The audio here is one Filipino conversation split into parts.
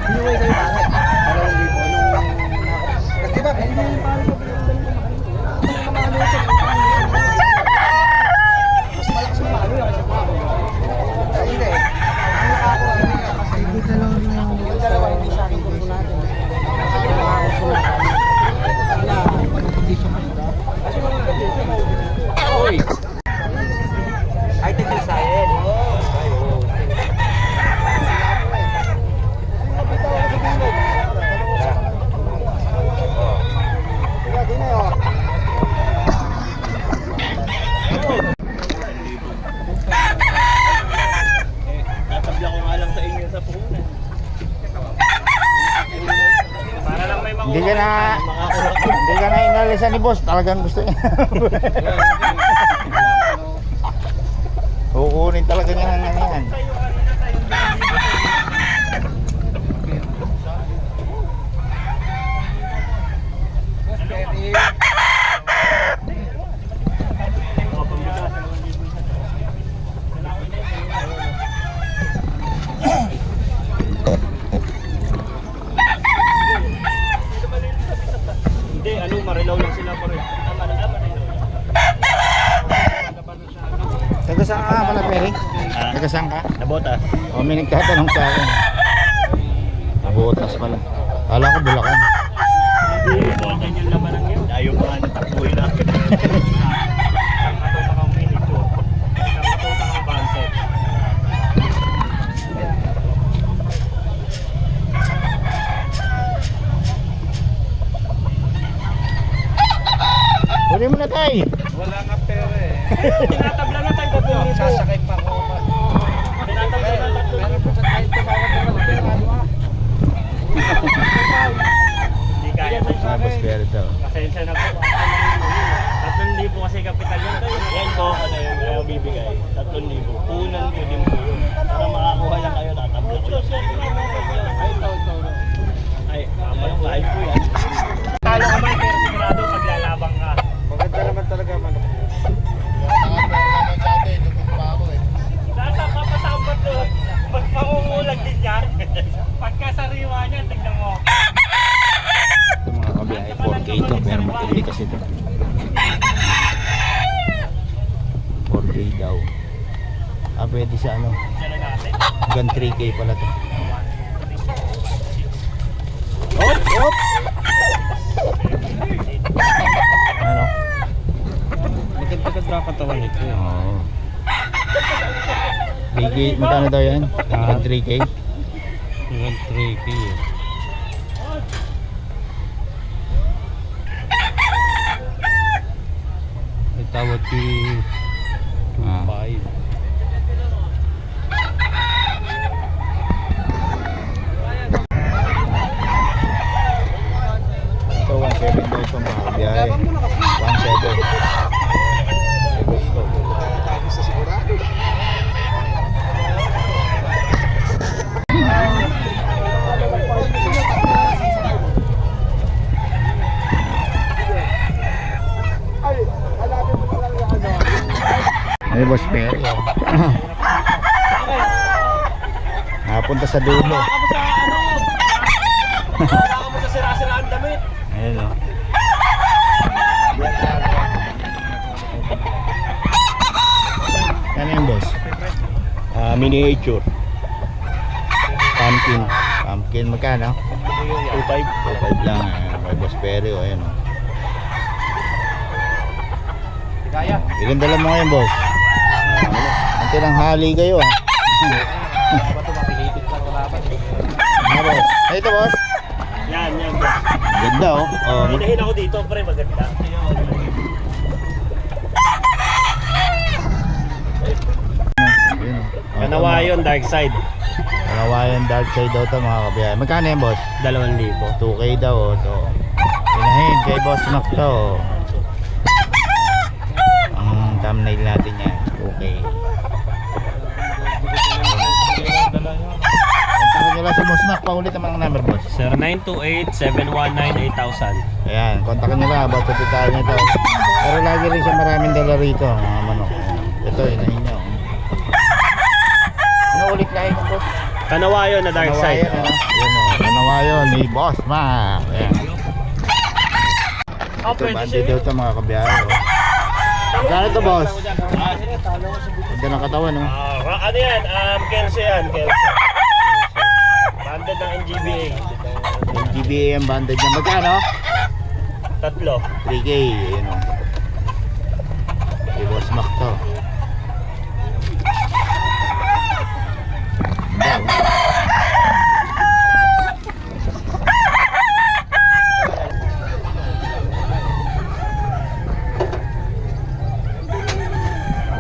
Inuwi sa'yo pare. 2,000. Kasi ba, hindi yung pare ko mas malakas mo palo yan. Hindi. Yung dalawa hindi sa akin kung natin. Oy! Ay, tigil sa akin. Tatabla ko nga lang sa inyo sa puhunan. Para lang may Hindi ka na inalisan ni boss. Talagang gusto niya. Kukunin talaga niya ng yan. Hindi, ano, marilaw lang sila pa rin. Taga saan ka pala, Peri? Taga saan ka? Nabotas. O, may nagtatanong sa akin. Nabotas pala. Kala ko Bulacan. Hindi, botan yung laman ng yun. Ayaw pa nga natakbuhin natin. Isang katutak ang minito. Isang katutak ang bante. Huli mo na tayo. Wala nga pera eh. Tinatabla na tayo po. Sasakay pa ako. Tinatabla na tayo. Meron po sa kahit tumawag na lang pera. Hindi kaya tayo. Ah, boss Peri daw. Pasensya na po. 3,000 kasi kapital yan tayo. Yan po, ano yung ayaw bibigay. 3,000. Punan ko din po yun. Para makakuha lang kayo, tatabla ko lang. Ay, yung live po yan. Talo ka man, pero sigurado paglalabang ka. Maganda naman talaga man. Nasa papasabat to. Pag maungulag din yan. Pagkasariwa niya, tignan mo. Ito mga kabiyahe, 4K ito. Pero matindi kasi ito. 4K daw. Ah, pwede sa ano. Diyan na natin. Hanggang 3K pala ito. Hop! Hop! Ano? Magkagdraw katawan ito. Oo. 3K, magkano daw yan? Hanggang 3K? Hanggang 3K eh. May tawad si 2.5. Ito 1.7 daw ito mga kabiyahe. 1.7. Gusto. Sa sigurado. Ay, boss Peri. Napunta sa dulo. Wala ka mo sa sira-siraan damit. Ayun o. Ano yung boss? Miniature. Pumpkin. Pumpkin magkano? 2.5. 2.5 lang. Ayan, kay boss Peri o. Ayan o. Kaya. Ilan dala mo ngayon boss? Ang tinanghali kayo ah. Bato mapilitit ka kalaban. Ano boss? Ay, ito boss. Yan. Ganda oh. Oh. Hinahin ako dito, pre, maganda. Ayun, oh. Kanawayon, dark side. Kanawayon dark side daw ito mga kabiyahe. Magkano yan boss? 2,000. 2K daw oh. So, hinahin kay boss Mac to oh. Ang thumbnail natin yan. Okay. Kontakin nyo lang si boss Mac. Paulit naman ang number boss. 0928-719-8000. Ayan, kontakin nyo lang about sa detalye nito. Pero lagi rin siya maraming dala rito mga manok. Ito, inahin nyo. Ano ulit lahi mo boss? Kanawayo na dark side. Kanawayo, yun o. Kanawayo ni Boss Ma. Ayan. Oh, Ito, bandi daw ito mga kabiyahe. Magkano ito, boss? Ganda ng katawan, no? Ano yan? Kelso yan, Kelso. Banded ng NGBA. NGBA ang bandage niya. Magkano? Tatlo. 3K, yun o. Si Boss Mac to. Ganda, oh.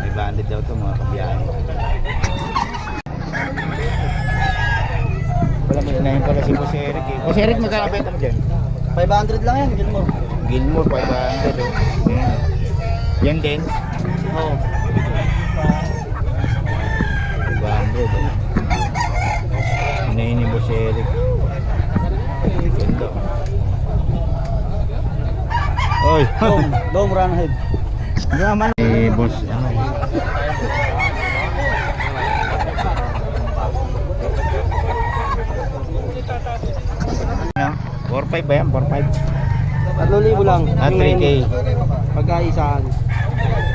May banded daw to mga kabiyahe. Wala mo na pala si Boss Eric eh. Boss Eric, magkano benta mo dyan? 500 lang yan, Gilmore. Gilmore, 500 oh. Yan. Yan din? Oo. 500 oh. Hinayin ni Boss Eric. Ganda oh. Oy! Long run ahead. Gaman eh, boss. Ano? Ano? 4.5 ba yan? 4.5? 3,000 lang. 3K. Pagkaisaan.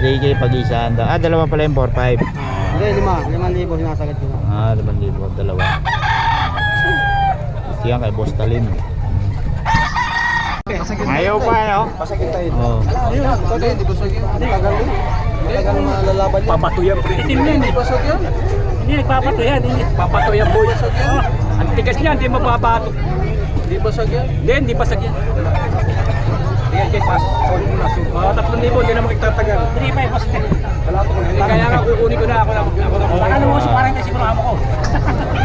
3K pag-isaan daw. Dalawa pala yung 4.5. Hindi, 5,000 sinasagat ko na. 5,000 dalawa. Ito yan kay Boss Talim. Ayaw pa, no? Pasagin tayo. Oo. Ayun, hindi pasagin. Tagal yun. Tagal ng mga lalaban yun. Papatuyan po. Itim na hindi pasagin. Hindi, nagpapatuyan. Hindi, papatuyan po. Ang tigas niya, hindi mababato. Hindi pasagin. Hindi pasagyan. Hindi, pas. Solid mo na. 3,000, hindi na makikitagal. 3,500 pas. Wala pa ko na. Kaya nga kukunin ko na ako. Baka naman sa parang kasi siguro amo ko.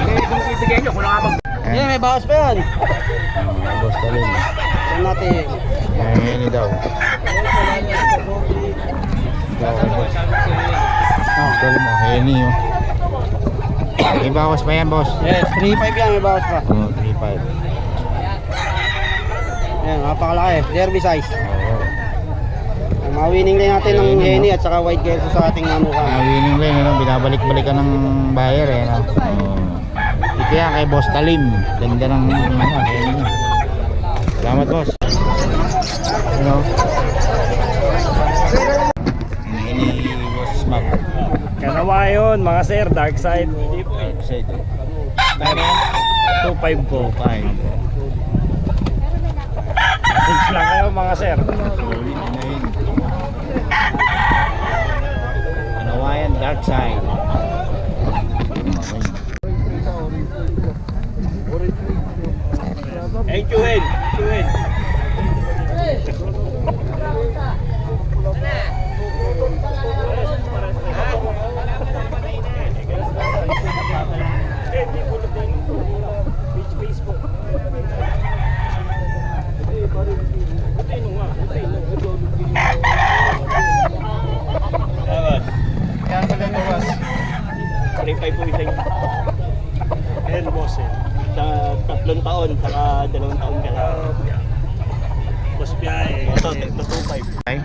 Hindi, kung ibigay nyo, kung nakabag. Yeah, may bawas pa yan. Boss Talim. Saan natin? Ngayon daw. Boss Talim oh. Henny oh. May bawas pa yan, boss. Yes, 3,500 yan, may bawas pa. Oo, 3.5. Ayan, napakalaki. Derby size. Oo. Mawining din natin ng Henny at saka white kelso sa ating namuka. Winning lane, ano? Binabalik-balikan ng buyer eh. No? Ito yan kay Boss Talim. Ganda ng Henny niya. Salamat, boss. Ano? Henny Boss Smack. Kanawayon, mga sir, dark side. Hindi po eh. Side. 2,500 po. 5. 6 lang kayo mga sir. Kanawayan dark side. Hey, Chuhin. Chuhin. Kaya pala ito, boss. 3,500 po isang. Ayan, boss eh. Sa 3 taon, saka 2 taon ka na. Boss biyahe. Ito, 2,500. Ay.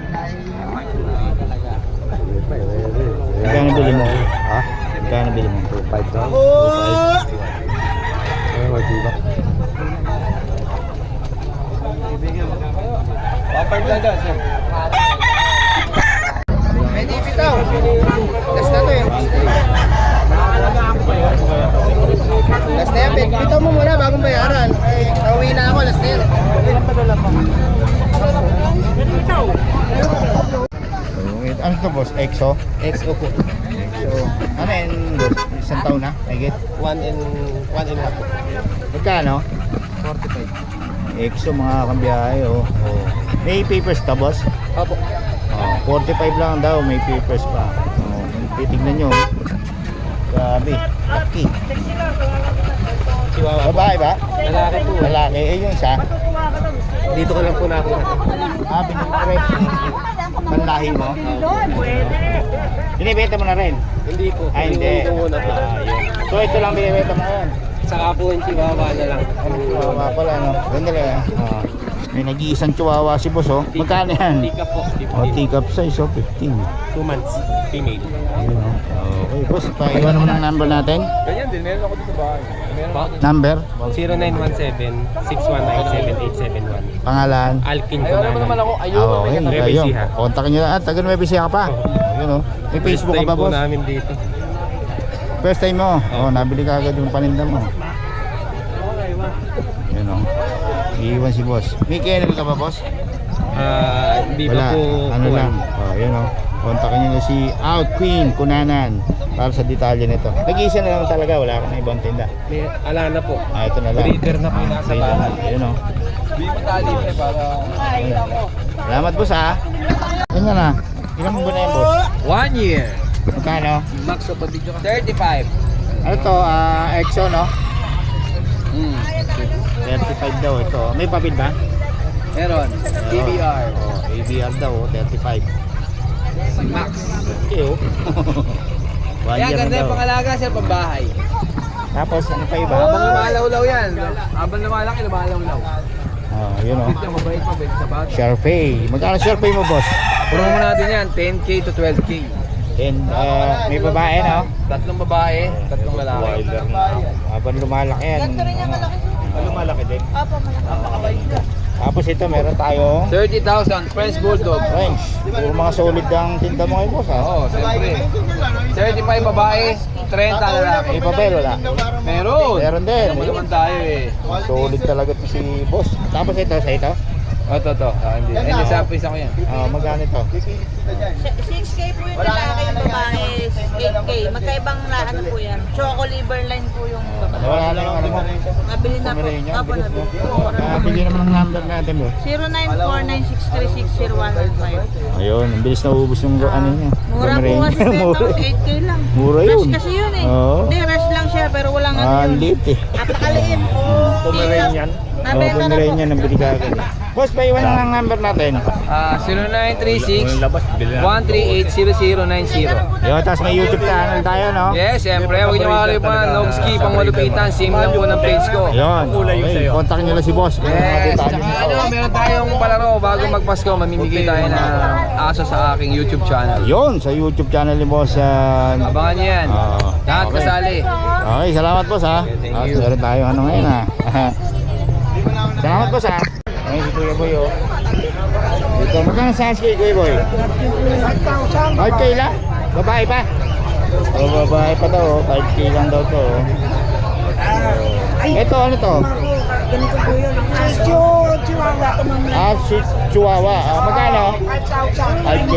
Magkano bili mo? Ha? Magkano bili mo? 2.5 daw. 2.5. Ay, wag Papag lang daw, sir. May TV daw. Last na to eh. Last na yan, bitaw mo muna bagong bayaran. Nauwi na ako, last na yan. Ano to, boss? EXO? XO po. EXO. Ano yan, boss? Isang taon na? Higit? 1 and a half. Magkano? 45. EXO mga kambiyahe, oh. Oh. May papers ka, boss? Opo. Oh, 45 lang daw, may papers pa. Oh, titignan nyo. Grabe, laki. Chihuahua. Babae ba? Lalaki po. Lalaki, eh yung isa. Dito ko lang po nakuha. Binibigay. Panlahi mo? Binibenta mo na rin? Hindi po. Ay, hindi. Yun. So ito lang binibenta mo ngayon? Saka po yung chihuahua na lang. Chihuahua pala, no? Ganda lang. May nag-iisang chihuahua si boss, oh. Magkano yan? Tika po. Oh, teacup size, oh, 15. 2 months. Female. Ayun, oh. Okay, boss, paiwan mo ng number natin. Ganyan din. meron ako dito sa bahay. Number? 0917-619-7871. Pangalan? Alkin Ayaw naman naman ako. Ayaw Oo, naman. yun. Nueva Ayun. Ecija. Kontakin nyo na. Taga Nueva Ecija ka pa. Yun o. May Facebook ka ba, First time po boss? namin dito. First time mo? Oo, nabili ka agad yung paninda mo. Yun o. Iiwan si boss. May KNL ka ba, boss? Hindi Wala. pa po. Ano lang. Oh, yun o. Kontakin nyo na si Out Queen Kunanan para sa detalye nito. Nag-iisa na lang talaga. Wala ka na ibang tinda. May alana po. Ito na lang. Breeder na po yung nasa bahay. Yun o. Hindi mo talibre para... Salamat, boss, ha. Yun na. Ilang buwan na yan, boss? 1 year. Magkano? Max of a video 35. Ano to? EXO, no? 35 daw ito. May papel ba? Meron. ABR. Oh, ABR daw, 35. Si Max. Okay, oh. One Kaya year ganda na yung daw. pangalaga sa pambahay. Tapos, ano pa iba? Habang lumalaw-law yan. Habang lumalaki, lumalaw-law. Oh, yun oh. Ito, mabait sa bata. Sharpay. Magkano Sharpay mo, boss? Puro mo natin yan, 10K to 12K. And may babae, no? 3 babae, 3 lalaki. Wilder na. Habang lumalaki yan. Lumalaki din. Tapos ito, meron tayong 30,000 French Bulldog. French. Puro mga solid ang tinda mo ngayon, boss, ha? Oo, siyempre. 35 babae, 30 lalaki. May papel, wala? Meron. Meron din. Ano naman tayo eh. Solid talaga to si boss. Tapos ito, sa ito? Ito. Hindi. Hindi sa pisa ko yan. Magkano ito? 6K po yung lalaki, yung babae 8K. Magkaibang ano po yan. Choco liver line po yung babae. Wala na yung ano mo. Nabili na po. Pomeranian, Apo, bilis, no? nabili. Bigyan naman ng number natin, bro. 0949-636-0115. Ayun, ang bilis na ubus yung ano niya. Mura po kasi Mura. 8K lang. Mura Rush yun. kasi yun eh. Oo. Hindi, rush lang siya pero walang ano Ah, yun. lit eh. Napakaliit. Pomeranian. Nabenta na po. Pomeranian ang bili ka agad. Boss, paiwan na ang number natin. 0936-138-0090. Yun, tapos may YouTube channel tayo, no? Yes, siyempre. Huwag niyo makalimutan. Logski, pangwalupitan. Same lang po ng page ko. Yun. Okay, kontakin nyo lang si boss. Yes, tsaka meron tayong palaro bago magpasko, mamimigay tayo ng aso sa aking YouTube channel. Yun, sa YouTube channel ni boss. Abangan niyo yan. Lahat Okay. kasali. Okay, salamat boss, ha. Thank Tapos you. meron tayo ano ngayon, ha. Salamat boss, ha. Ayun si Kuya Boy, oh. Dito, magkano sa kay Kuya Boy? 5K lang? Babae pa? O, babae pa daw, oh. 5K lang daw to, oh. Ito, ano to? Ganito po yun. Shih Chihuahua. Magkano? 5K.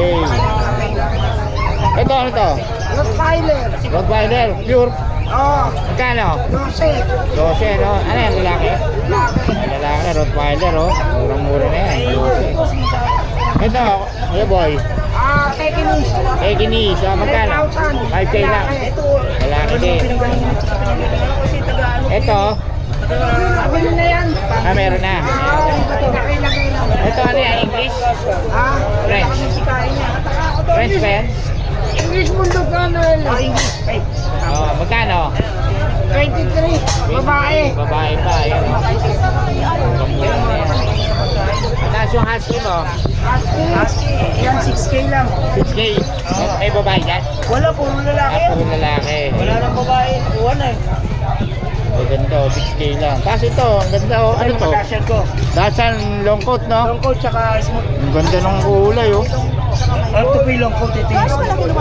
Ito, ano to? Rottweiler. Pure? Magkano? 12, no? Ano yan, lalaki? Lalaki, Rottweiler, oh. Murang-mura na yan. 12. Ito, ano boy? Pekinese. Magkano? 5K lang. Lalaki din. Ito? Meron na. Ito, ano yan? English? French? French ba yan? English Bulldog Kennel. English. Magkano? 23. Babae. Babae pa, yun. Murang-mura na yan. Tapos yung husky mo? Husky. Yan 6K lang. 6K. May babae yan? Wala po, lalaki. Puro lalaki. Wala nang babae. Wala eh. Maganda, 6K lang. Tapos ito, ang ganda, oh. Ano to? Dasher ko. Dasan long coat, no? Long coat tsaka smooth. Ang ganda ng kulay, oh. Ito po yung long coat. Ito yung smooth.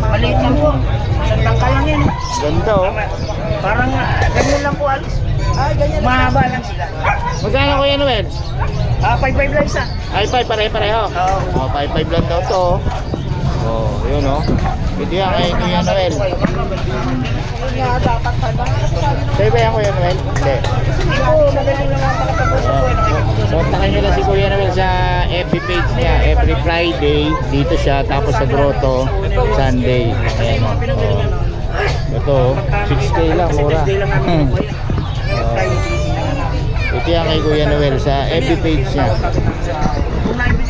Maliit lang po. Isang tangka lang yan. Ganda, oh. Parang ganyan lang po alis. Ganyan lang. Mahaba lang sila. Magkano Kuya Noel? 5-5 lang isa. Ay, 5 pare-pareho. Oo. Oh, 5 lang daw to, oh. Oh, yun, oh. Ito yan kay Kuya Noel. Nga dapat pa ba? Sa'yo ba yan, Kuya Noel? Hindi. Hindi po, magaling lang ang pagkatapos po. Kontakin nyo lang si Kuya Noel sa FB page niya. Every Friday, dito siya. Tapos sa Grotto, Sunday. Ayan, oh. Ito, 6K lang, mura. Ito yan kay Kuya Noel sa FB page niya.